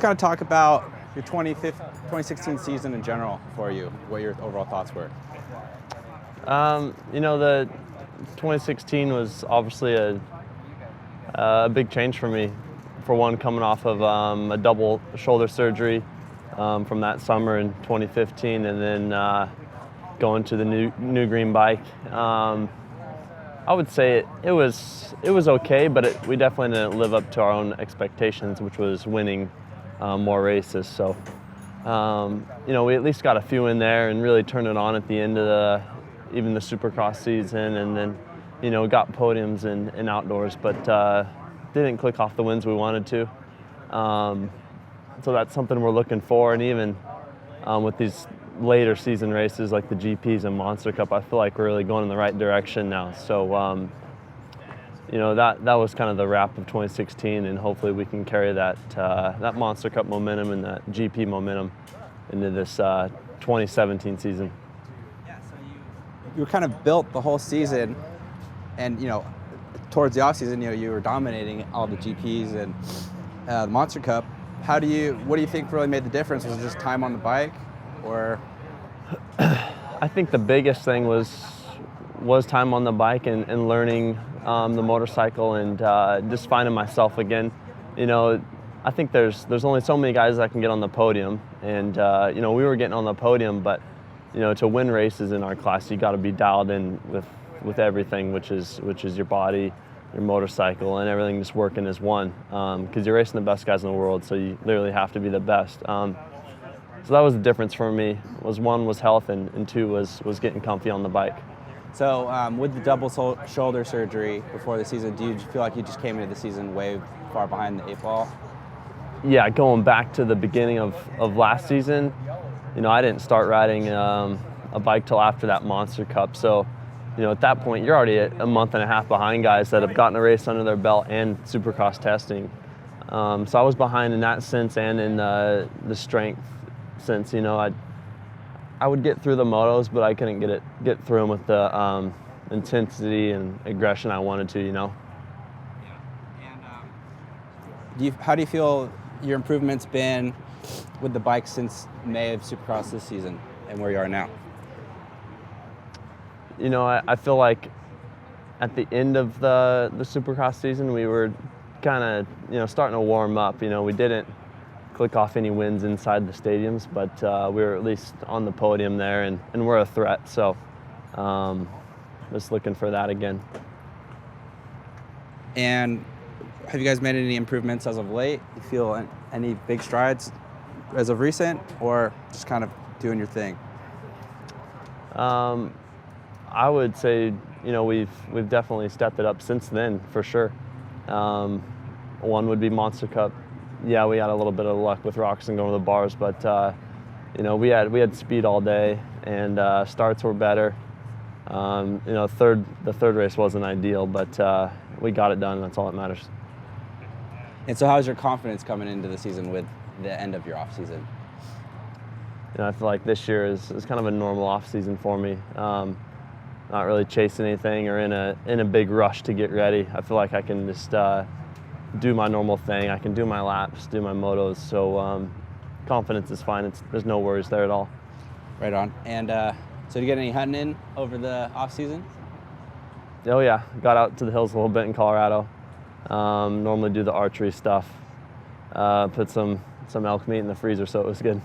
kind of talk about your 2016 season in general for you, what your overall thoughts were. The 2016 was obviously a big change for me. For one, coming off of a double shoulder surgery from that summer in 2015, and then going to the new green bike. I would say it was okay, but we definitely didn't live up to our own expectations, which was winning more races. So, we at least got a few in there and really turned it on at the end of even the Supercross season, and then, got podiums in outdoors, but didn't click off the wins we wanted to. So that's something we're looking for, and even with these later season races like the GPs and Monster Cup, I feel like we're really going in the right direction now. So, that was kind of the wrap of 2016, and hopefully we can carry that Monster Cup momentum and that GP momentum into this 2017 season. Yeah, so you were kind of built the whole season, and towards the off season, you were dominating all the GPs and the Monster Cup. What do you think really made the difference? Was it just time on the bike, or? I think the biggest thing was time on the bike and learning the motorcycle and just finding myself again. I think there's only so many guys that can get on the podium, and we were getting on the podium, but to win races in our class, you got to be dialed in with everything, which is your body, your motorcycle, and everything just working as one, because you're racing the best guys in the world, so you literally have to be the best. So that was the difference for me. One was health, and two was getting comfy on the bike. So with the double shoulder surgery before the season, do you feel like you just came into the season way far behind the 8 ball? Yeah, going back to the beginning of last season, I didn't start riding a bike till after that Monster Cup. So, at that point, you're already a month and a half behind guys that have gotten a race under their belt and Supercross testing. So I was behind in that sense, and in the strength sense. I would get through the motos, but I couldn't get through them with the intensity and aggression I wanted to. Yeah. And how do you feel your improvement's been with the bike since May of Supercross this season and where you are now? I feel like at the end of the Supercross season, we were kind of starting to warm up. We didn't click off any wins inside the stadiums, but we were at least on the podium there, and we're a threat. So just looking for that again. And have you guys made any improvements as of late? You feel any big strides as of recent, or just kind of doing your thing? I would say, we've definitely stepped it up since then, for sure. One would be Monster Cup. Yeah, we had a little bit of luck with rocks and going to the bars, but we had speed all day, and starts were better. The third race wasn't ideal, but we got it done, and that's all that matters. And so how's your confidence coming into the season with the end of your off season? I feel like this year is kind of a normal off season for me. Not really chasing anything or in a big rush to get ready. I feel like I can just do my normal thing. I can do my laps, do my motos. So confidence is fine. There's no worries there at all. Right on. And so did you get any hunting in over the off season? Oh yeah, got out to the hills a little bit in Colorado. Normally do the archery stuff. Put some elk meat in the freezer, so it was good.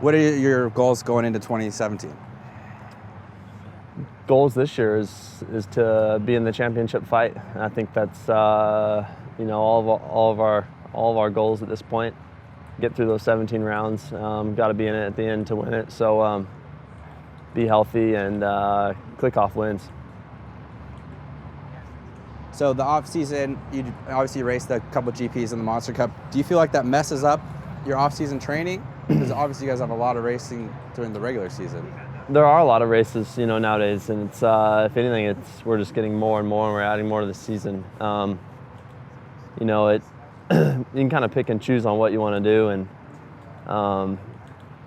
What are your goals going into 2017? Goals this year is to be in the championship fight. And I think that's all of our goals at this point. Get through those 17 rounds. Got to be in it at the end to win it. So be healthy and click off wins. So the off season, you obviously raced a couple of GPs in the Monster Cup. Do you feel like that messes up your off season training? Because obviously you guys have a lot of racing during the regular season. There are a lot of races, nowadays, and it's if anything, we're just getting more and more, and we're adding more to the season. You can kind of pick and choose on what you want to do, and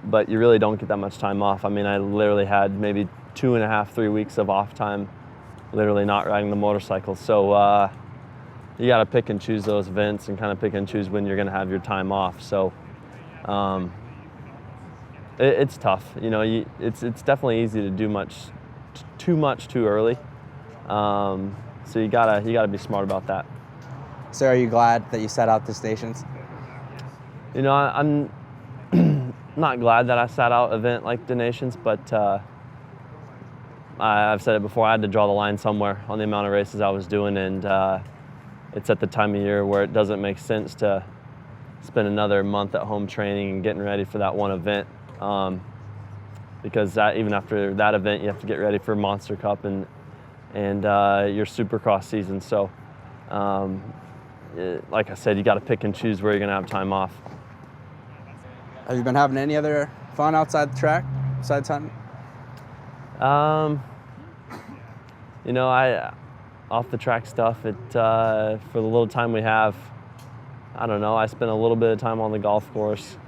but you really don't get that much time off. I mean, I literally had maybe 2.5, 3 weeks of off time, literally not riding the motorcycle. So you got to pick and choose those events and kind of pick and choose when you're going to have your time off. So it's tough. You know, it's definitely easy to do too much too early. So you gotta be smart about that. So are you glad that you sat out the stations? You know, I'm not glad that I sat out event like the Nations, but I've said it before, I had to draw the line somewhere on the amount of races I was doing, and it's at the time of year where it doesn't make sense to spend another month at home training and getting ready for that one event. Because even after that event, you have to get ready for Monster Cup and your Supercross season. So, like I said, you got to pick and choose where you're going to have time off. Have you been having any other fun outside the track besides hunting? You know, off the track stuff, for the little time we have, I don't know, I spend a little bit of time on the golf course.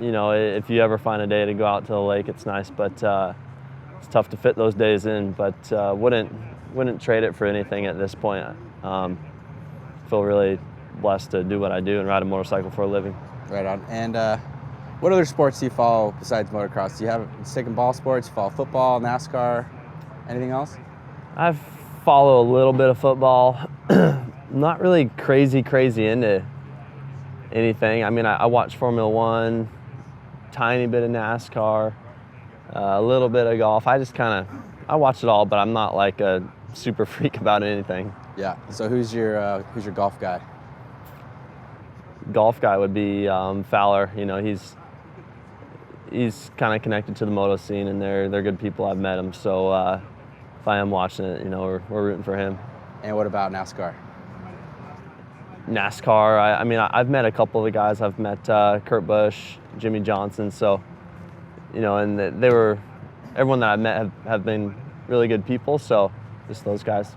You know, if you ever find a day to go out to the lake, it's nice, but it's tough to fit those days in, but wouldn't trade it for anything at this point. Feel really blessed to do what I do and ride a motorcycle for a living. Right on. And what other sports do you follow besides motocross? Do you have stick and ball sports? Follow football, NASCAR, anything else? I follow a little bit of football. Not really crazy into anything. I mean, I watch Formula One, tiny bit of NASCAR, a little bit of golf. I watch it all, but I'm not like a super freak about anything. Yeah. So who's your golf guy? Golf guy would be Fowler. You know, he's kind of connected to the moto scene, and they're good people. I've met him, so if I am watching it, you know, we're rooting for him. And what about NASCAR? NASCAR, I mean, I've met a couple of the guys. I've met Kurt Busch, Jimmy Johnson, so, you know, and everyone that I've met have been really good people, so just those guys.